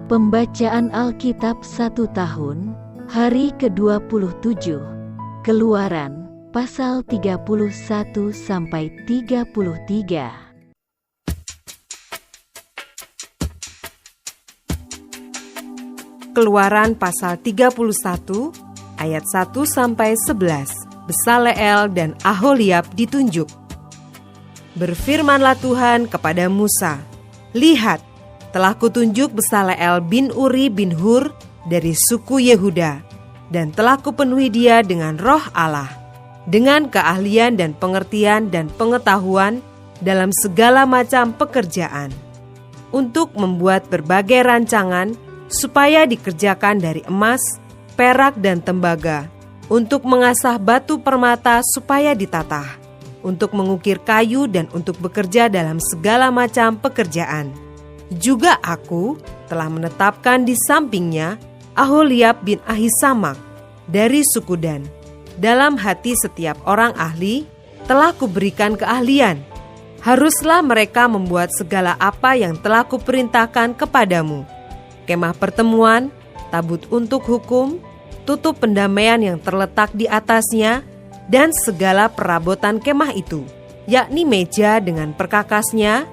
Pembacaan Alkitab 1 tahun, hari ke-27, Keluaran, pasal 31-33. Keluaran pasal 31, ayat 1-11. Besaleel dan Aholiab ditunjuk. Berfirmanlah Tuhan kepada Musa, "Lihat, telah kutunjuk Besaleel bin Uri bin Hur dari suku Yehuda, dan telah kupenuhi dia dengan roh Allah, dengan keahlian dan pengertian dan pengetahuan dalam segala macam pekerjaan, untuk membuat berbagai rancangan supaya dikerjakan dari emas, perak dan tembaga, untuk mengasah batu permata supaya ditatah, untuk mengukir kayu dan untuk bekerja dalam segala macam pekerjaan. Juga aku telah menetapkan di sampingnya Aholiab bin Ahisamak dari suku Dan. Dalam hati setiap orang ahli telah kuberikan keahlian. Haruslah mereka membuat segala apa yang telah kuperintahkan kepadamu: kemah pertemuan, tabut untuk hukum, tutup pendamaian yang terletak di atasnya, dan segala perabotan kemah itu, yakni meja dengan perkakasnya,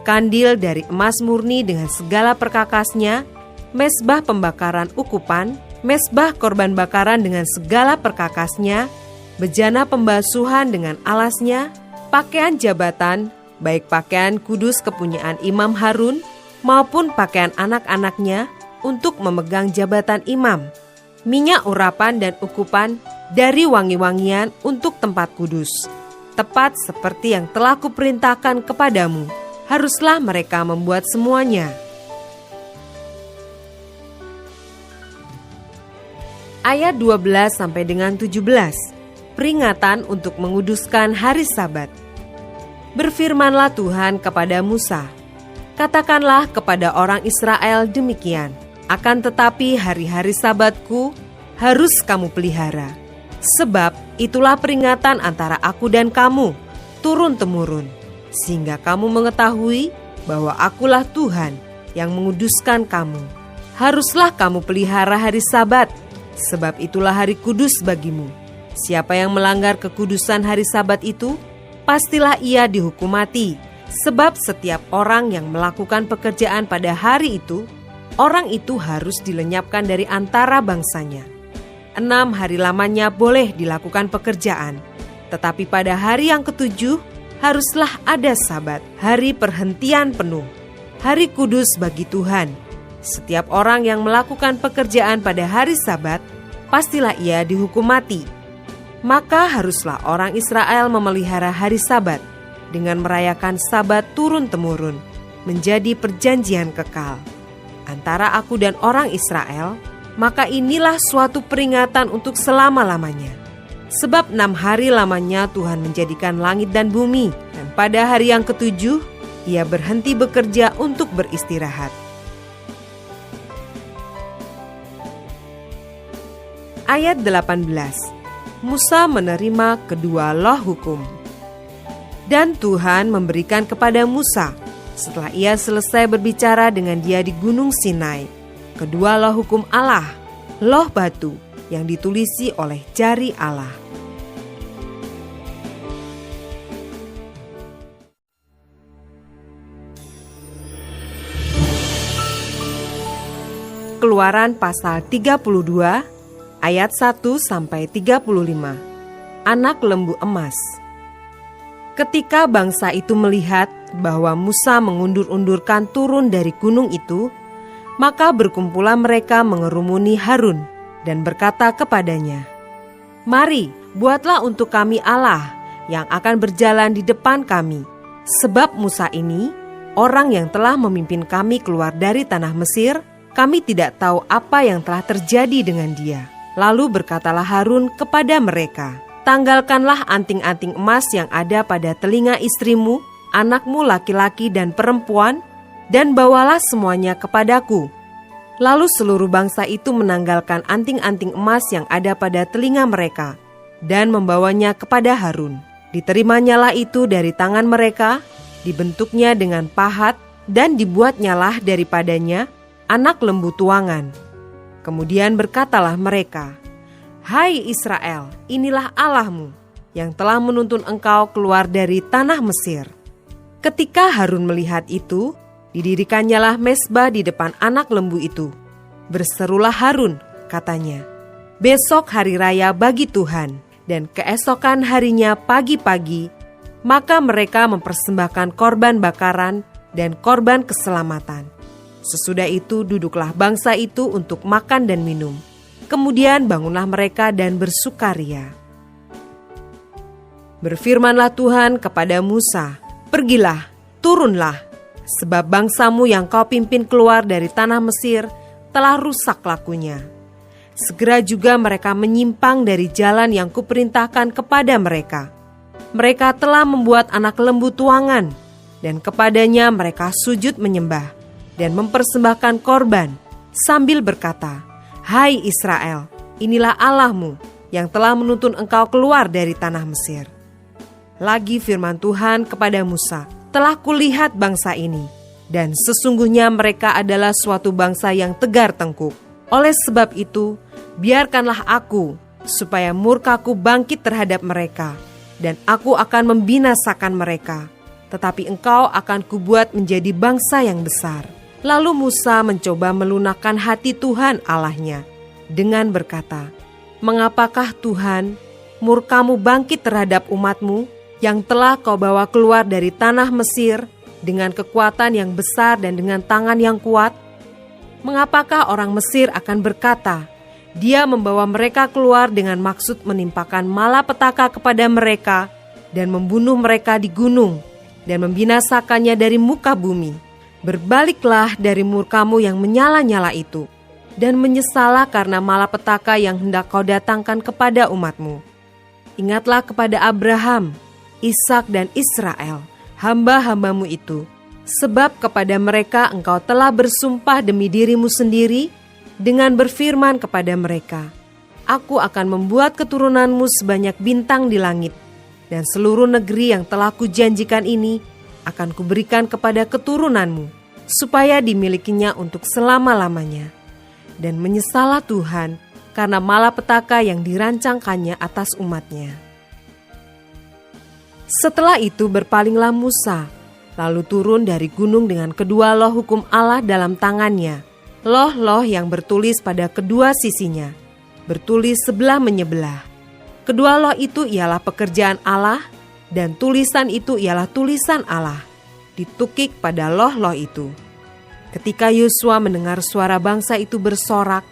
kandil dari emas murni dengan segala perkakasnya, mezbah pembakaran ukupan, mezbah korban bakaran dengan segala perkakasnya, bejana pembasuhan dengan alasnya, pakaian jabatan, baik pakaian kudus kepunyaan Imam Harun, maupun pakaian anak-anaknya untuk memegang jabatan imam, minyak urapan dan ukupan dari wangi-wangian untuk tempat kudus, tepat seperti yang telah kuperintahkan kepadamu. Haruslah mereka membuat semuanya. Ayat 12 sampai dengan 17. Peringatan untuk menguduskan hari Sabat. Berfirmanlah Tuhan kepada Musa, "Katakanlah kepada orang Israel demikian, akan tetapi hari-hari Sabatku harus kamu pelihara. Sebab itulah peringatan antara aku dan kamu, turun-temurun, sehingga kamu mengetahui bahwa akulah Tuhan yang menguduskan kamu. Haruslah kamu pelihara hari Sabat, sebab itulah hari kudus bagimu. Siapa yang melanggar kekudusan hari Sabat itu, pastilah ia dihukum mati. Sebab setiap orang yang melakukan pekerjaan pada hari itu, orang itu harus dilenyapkan dari antara bangsanya. 6 hari lamanya boleh dilakukan pekerjaan, tetapi pada hari yang ke-7 haruslah ada Sabat, hari perhentian penuh, hari kudus bagi Tuhan. Setiap orang yang melakukan pekerjaan pada hari Sabat, pastilah ia dihukum mati. Maka haruslah orang Israel memelihara hari Sabat dengan merayakan Sabat turun-temurun, menjadi perjanjian kekal antara aku dan orang Israel. Maka inilah suatu peringatan untuk selama-lamanya. Sebab 6 hari lamanya Tuhan menjadikan langit dan bumi, dan pada hari yang ke-7 ia berhenti bekerja untuk beristirahat." Ayat 18. Musa menerima kedua loh hukum. Dan Tuhan memberikan kepada Musa, setelah ia selesai berbicara dengan dia di Gunung Sinai, kedua loh hukum Allah, loh batu yang ditulisi oleh jari Allah. Keluaran pasal 32 ayat 1-35. Anak lembu emas. Ketika bangsa itu melihat bahwa Musa mengundur-undurkan turun dari gunung itu, maka berkumpullah mereka mengerumuni Harun dan berkata kepadanya, "Mari, buatlah untuk kami Allah yang akan berjalan di depan kami. Sebab Musa ini, orang yang telah memimpin kami keluar dari tanah Mesir, kami tidak tahu apa yang telah terjadi dengan dia." Lalu berkatalah Harun kepada mereka, "Tanggalkanlah anting-anting emas yang ada pada telinga istrimu, anakmu laki-laki dan perempuan, dan bawalah semuanya kepadaku." Lalu seluruh bangsa itu menanggalkan anting-anting emas yang ada pada telinga mereka, dan membawanya kepada Harun. Diterimanya itu dari tangan mereka, dibentuknya dengan pahat, dan dibuatnyalah daripadanya anak lembu tuangan. Kemudian berkatalah mereka, "Hai Israel, inilah Allahmu yang telah menuntun engkau keluar dari tanah Mesir." Ketika Harun melihat itu, didirikannya mezbah di depan anak lembu itu. Berserulah Harun, katanya, "Besok hari raya bagi Tuhan, dan keesokan harinya pagi-pagi, maka mereka mempersembahkan korban bakaran dan korban keselamatan. Sesudah itu duduklah bangsa itu untuk makan dan minum. Kemudian bangunlah mereka dan bersukaria." Berfirmanlah Tuhan kepada Musa, "Pergilah, turunlah, sebab bangsamu yang kau pimpin keluar dari tanah Mesir telah rusak lakunya. Segera juga mereka menyimpang dari jalan yang kuperintahkan kepada mereka. Mereka telah membuat anak lembu tuangan, dan kepadanya mereka sujud menyembah dan mempersembahkan korban, sambil berkata, 'Hai Israel, inilah Allahmu yang telah menuntun engkau keluar dari tanah Mesir.' Lagi firman Tuhan kepada Musa, 'Telah kulihat bangsa ini, dan sesungguhnya mereka adalah suatu bangsa yang tegar tengkuk. Oleh sebab itu, biarkanlah aku, supaya murkaku bangkit terhadap mereka, dan aku akan membinasakan mereka. Tetapi engkau akan kubuat menjadi bangsa yang besar.' Lalu Musa mencoba melunakkan hati Tuhan Allahnya dengan berkata, 'Mengapakah Tuhan, murkamu bangkit terhadap umatmu yang telah kau bawa keluar dari tanah Mesir dengan kekuatan yang besar dan dengan tangan yang kuat? Mengapakah orang Mesir akan berkata, dia membawa mereka keluar dengan maksud menimpakan malapetaka kepada mereka dan membunuh mereka di gunung dan membinasakannya dari muka bumi? Berbaliklah dari murkamu yang menyala-nyala itu, dan menyesalah karena malapetaka yang hendak kau datangkan kepada umatmu. Ingatlah kepada Abraham, Ishak dan Israel, hamba-hambamu itu, sebab kepada mereka engkau telah bersumpah demi dirimu sendiri, dengan berfirman kepada mereka, Aku akan membuat keturunanmu sebanyak bintang di langit, dan seluruh negeri yang telah kujanjikan ini akan kuberikan kepada keturunanmu, supaya dimilikinya untuk selama-lamanya. Dan menyesalah Tuhan karena malapetaka yang dirancangkannya atas umatnya." Setelah itu berpalinglah Musa, lalu turun dari gunung dengan kedua loh hukum Allah dalam tangannya, loh-loh yang bertulis pada kedua sisinya, bertulis sebelah menyebelah. Kedua loh itu ialah pekerjaan Allah, dan tulisan itu ialah tulisan Allah, ditukik pada loh-loh itu. Ketika Yosua mendengar suara bangsa itu bersorak,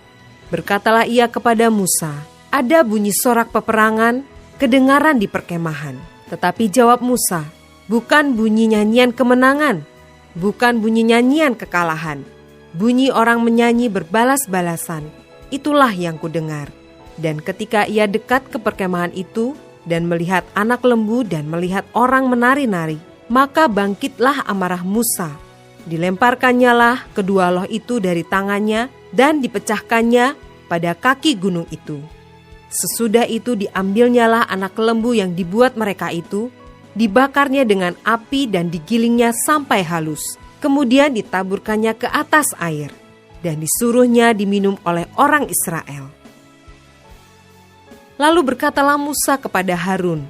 berkatalah ia kepada Musa, "Ada bunyi sorak peperangan kedengaran di perkemahan." Tetapi jawab Musa, "Bukan bunyi nyanyian kemenangan, bukan bunyi nyanyian kekalahan. Bunyi orang menyanyi berbalas-balasan, itulah yang kudengar." Dan ketika ia dekat ke perkemahan itu dan melihat anak lembu dan melihat orang menari-nari, maka bangkitlah amarah Musa. Dilemparkannyalah kedua loh itu dari tangannya dan dipecahkannya pada kaki gunung itu. Sesudah itu diambilnyalah anak lembu yang dibuat mereka itu, dibakarnya dengan api dan digilingnya sampai halus. Kemudian ditaburkannya ke atas air dan disuruhnya diminum oleh orang Israel. Lalu berkatalah Musa kepada Harun,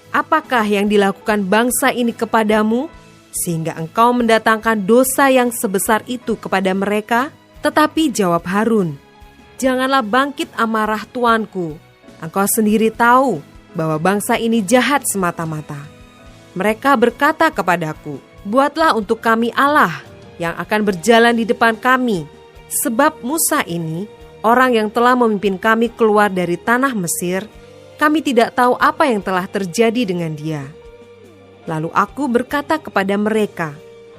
"Apakah yang dilakukan bangsa ini kepadamu, sehingga engkau mendatangkan dosa yang sebesar itu kepada mereka?" Tetapi jawab Harun, "Janganlah bangkit amarah tuanku. Engkau sendiri tahu bahwa bangsa ini jahat semata-mata. Mereka berkata kepadaku, 'Buatlah untuk kami Allah yang akan berjalan di depan kami.' Sebab Musa ini, orang yang telah memimpin kami keluar dari tanah Mesir, kami tidak tahu apa yang telah terjadi dengan dia." Lalu aku berkata kepada mereka,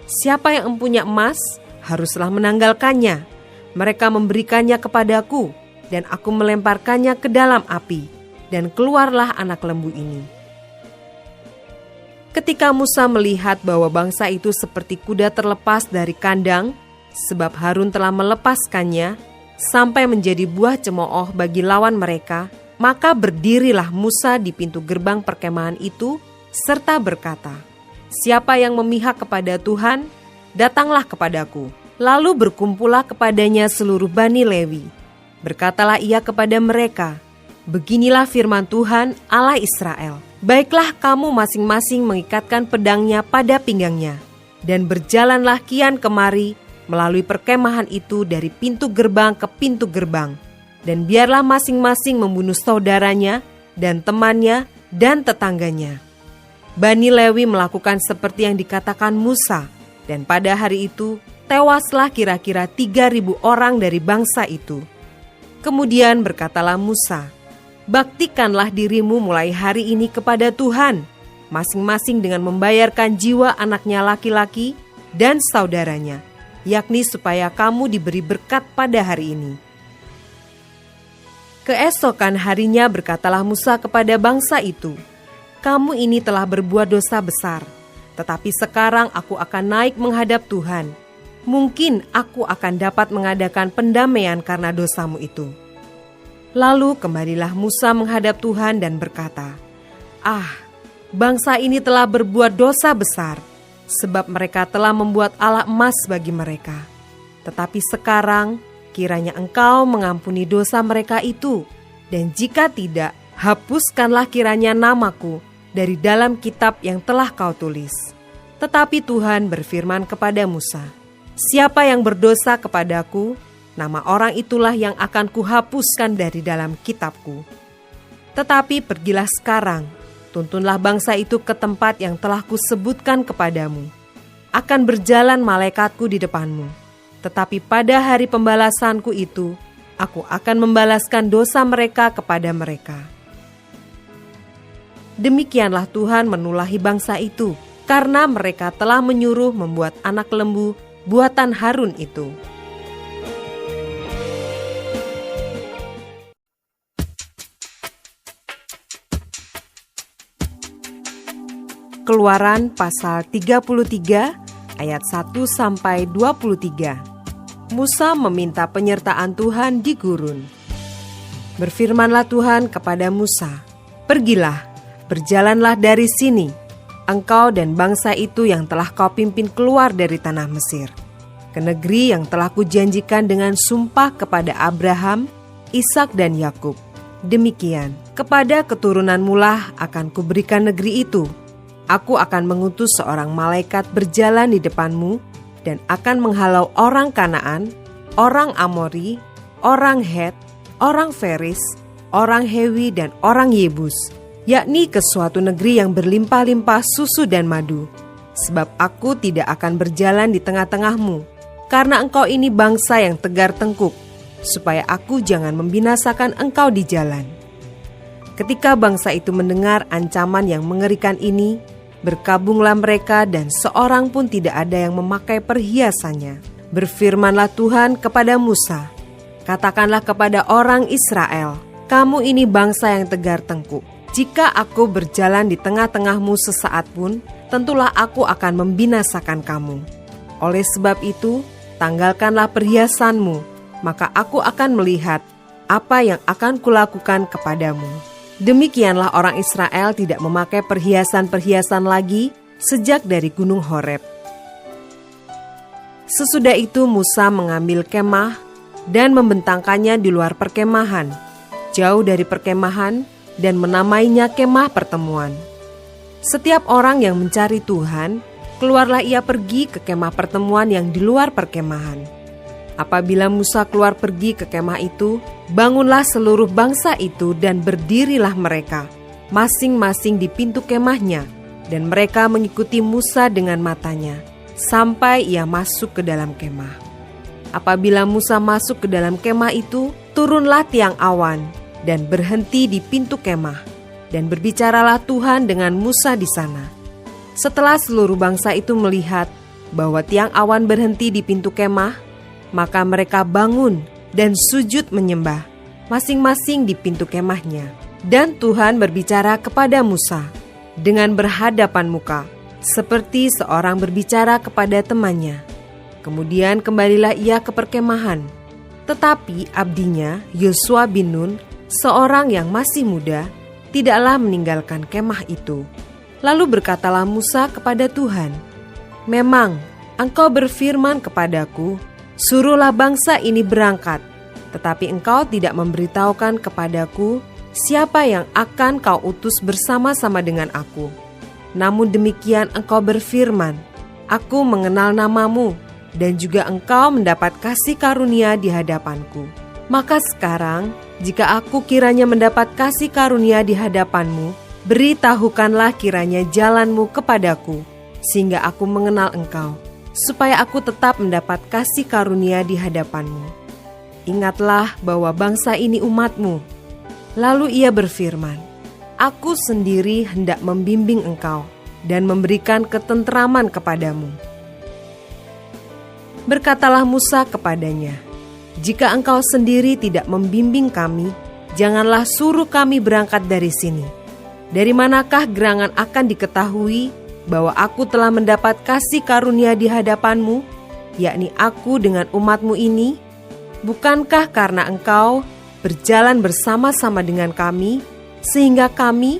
"Siapa yang empunya emas, haruslah menanggalkannya." Mereka memberikannya kepadaku, dan aku melemparkannya ke dalam api, dan keluarlah anak lembu ini. Ketika Musa melihat bahwa bangsa itu seperti kuda terlepas dari kandang, sebab Harun telah melepaskannya, sampai menjadi buah cemooh bagi lawan mereka, maka berdirilah Musa di pintu gerbang perkemahan itu, serta berkata, "Siapa yang memihak kepada Tuhan, datanglah kepadaku, Lalu berkumpullah kepadanya seluruh Bani Lewi. Berkatalah ia kepada mereka, "Beginilah firman Tuhan Allah Israel. Baiklah kamu masing-masing mengikatkan pedangnya pada pinggangnya, dan berjalanlah kian kemari melalui perkemahan itu dari pintu gerbang ke pintu gerbang. Dan biarlah masing-masing membunuh saudaranya dan temannya dan tetangganya." Bani Lewi melakukan seperti yang dikatakan Musa, dan pada hari itu tewaslah kira-kira 3.000 orang dari bangsa itu. Kemudian berkatalah Musa, "Baktikanlah dirimu mulai hari ini kepada Tuhan, masing-masing dengan membayarkan jiwa anaknya laki-laki dan saudaranya, yakni supaya kamu diberi berkat pada hari ini." Keesokan harinya berkatalah Musa kepada bangsa itu, "Kamu ini telah berbuat dosa besar, tetapi sekarang aku akan naik menghadap Tuhan. Mungkin aku akan dapat mengadakan pendamaian karena dosamu itu." Lalu kembalilah Musa menghadap Tuhan dan berkata, Bangsa ini telah berbuat dosa besar, sebab mereka telah membuat alat emas bagi mereka. Tetapi sekarang kiranya Engkau mengampuni dosa mereka itu, dan jika tidak, hapuskanlah kiranya namaku dari dalam kitab yang telah Kau tulis." Tetapi Tuhan berfirman kepada Musa, "Siapa yang berdosa kepadaku, nama orang itulah yang akan kuhapuskan dari dalam kitabku. Tetapi pergilah sekarang, tuntunlah bangsa itu ke tempat yang telah kusebutkan kepadamu. Akan berjalan malaikatku di depanmu, tetapi pada hari pembalasanku itu, aku akan membalaskan dosa mereka kepada mereka." Demikianlah Tuhan menulahi bangsa itu, karena mereka telah menyuruh membuat anak lembu buatan Harun itu. Keluaran pasal 33 ayat 1 sampai 23. Musa meminta penyertaan Tuhan di gurun. Berfirmanlah Tuhan kepada Musa, "Pergilah, berjalanlah dari sini, engkau dan bangsa itu yang telah kau pimpin keluar dari tanah Mesir, ke negeri yang telah kujanjikan dengan sumpah kepada Abraham, Ishak dan Yakub. Demikian, kepada keturunanmu lah akan kuberikan negeri itu. Aku akan mengutus seorang malaikat berjalan di depanmu dan akan menghalau orang Kanaan, orang Amori, orang Het, orang Feris, orang Hewi dan orang Yebus, yakni ke suatu negeri yang berlimpah-limpah susu dan madu. Sebab aku tidak akan berjalan di tengah-tengahmu, karena engkau ini bangsa yang tegar tengkuk, supaya aku jangan membinasakan engkau di jalan." Ketika bangsa itu mendengar ancaman yang mengerikan ini, berkabunglah mereka dan seorang pun tidak ada yang memakai perhiasannya. Berfirmanlah Tuhan kepada Musa, "Katakanlah kepada orang Israel, kamu ini bangsa yang tegar tengkuk. Jika aku berjalan di tengah-tengahmu sesaat pun, tentulah aku akan membinasakan kamu. Oleh sebab itu, tanggalkanlah perhiasanmu, maka aku akan melihat apa yang akan kulakukan kepadamu." Demikianlah orang Israel tidak memakai perhiasan-perhiasan lagi sejak dari Gunung Horeb. Sesudah itu Musa mengambil kemah dan membentangkannya di luar perkemahan, jauh dari perkemahan, dan menamainya kemah pertemuan. Setiap orang yang mencari Tuhan, keluarlah ia pergi ke kemah pertemuan yang di luar perkemahan. Apabila Musa keluar pergi ke kemah itu, bangunlah seluruh bangsa itu dan berdirilah mereka, masing-masing di pintu kemahnya, dan mereka mengikuti Musa dengan matanya, sampai ia masuk ke dalam kemah. Apabila Musa masuk ke dalam kemah itu, turunlah tiang awan, dan berhenti di pintu kemah, dan berbicaralah Tuhan dengan Musa di sana. Setelah seluruh bangsa itu melihat bahwa tiang awan berhenti di pintu kemah, maka mereka bangun dan sujud menyembah, masing-masing di pintu kemahnya. Dan Tuhan berbicara kepada Musa dengan berhadapan muka, seperti seorang berbicara kepada temannya. Kemudian kembalilah ia ke perkemahan. Tetapi abdinya Yosua bin Nun, seorang yang masih muda, tidaklah meninggalkan kemah itu. Lalu berkatalah Musa kepada Tuhan, "Memang Engkau berfirman kepadaku, suruhlah bangsa ini berangkat, tetapi engkau tidak memberitahukan kepadaku siapa yang akan kau utus bersama-sama dengan aku. Namun demikian engkau berfirman, aku mengenal namamu, dan juga engkau mendapat kasih karunia di hadapanku. Maka sekarang, jika aku kiranya mendapat kasih karunia di hadapanmu, beritahukanlah kiranya jalanmu kepadaku, sehingga aku mengenal engkau, supaya aku tetap mendapat kasih karunia di hadapanmu. Ingatlah bahwa bangsa ini umatmu. Lalu ia berfirman, aku sendiri hendak membimbing engkau dan memberikan ketentraman kepadamu. Berkatalah Musa kepadanya, jika engkau sendiri tidak membimbing kami, janganlah suruh kami berangkat dari sini. Dari manakah gerangan akan diketahui bahwa aku telah mendapat kasih karunia di hadapanmu, yakni aku dengan umatmu ini? Bukankah karena engkau berjalan bersama-sama dengan kami, sehingga kami,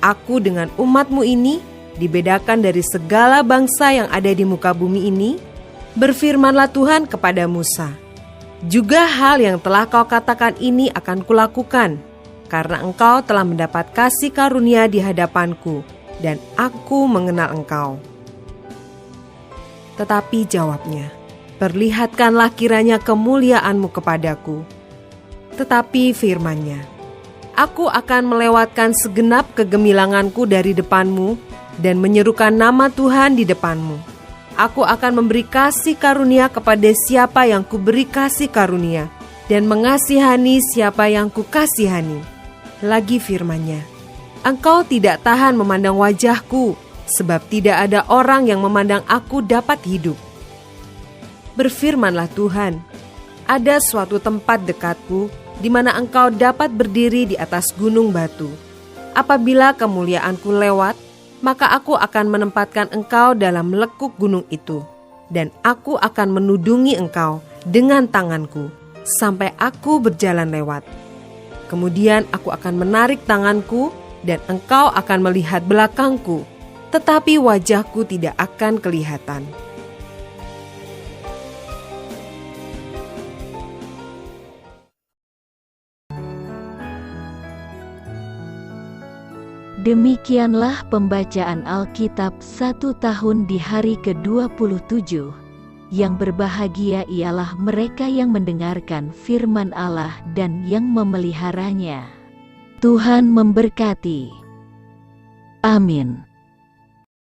aku dengan umatmu ini, dibedakan dari segala bangsa yang ada di muka bumi ini? Berfirmanlah Tuhan kepada Musa, juga hal yang telah kau katakan ini akan kulakukan, karena engkau telah mendapat kasih karunia di hadapanku, dan aku mengenal engkau. Tetapi jawabnya, perlihatkanlah kiranya kemuliaanmu kepadaku. Tetapi firman-Nya, aku akan melewatkan segenap kegemilanganku dari depanmu dan menyerukan nama Tuhan di depanmu. Aku akan memberi kasih karunia kepada siapa yang kuberi kasih karunia, dan mengasihani siapa yang kukasihani. Lagi firman-Nya, engkau tidak tahan memandang wajahku, sebab tidak ada orang yang memandang aku dapat hidup. Berfirmanlah Tuhan, ada suatu tempat dekatku, di mana engkau dapat berdiri di atas gunung batu. Apabila kemuliaanku lewat, maka aku akan menempatkan engkau dalam lekuk gunung itu, dan aku akan menudungi engkau dengan tanganku, sampai aku berjalan lewat. Kemudian aku akan menarik tanganku, dan engkau akan melihat belakangku, tetapi wajahku tidak akan kelihatan. Demikianlah pembacaan Alkitab 1 tahun di hari ke-27. Yang berbahagia ialah mereka yang mendengarkan firman Allah dan yang memeliharanya. Tuhan memberkati. Amin.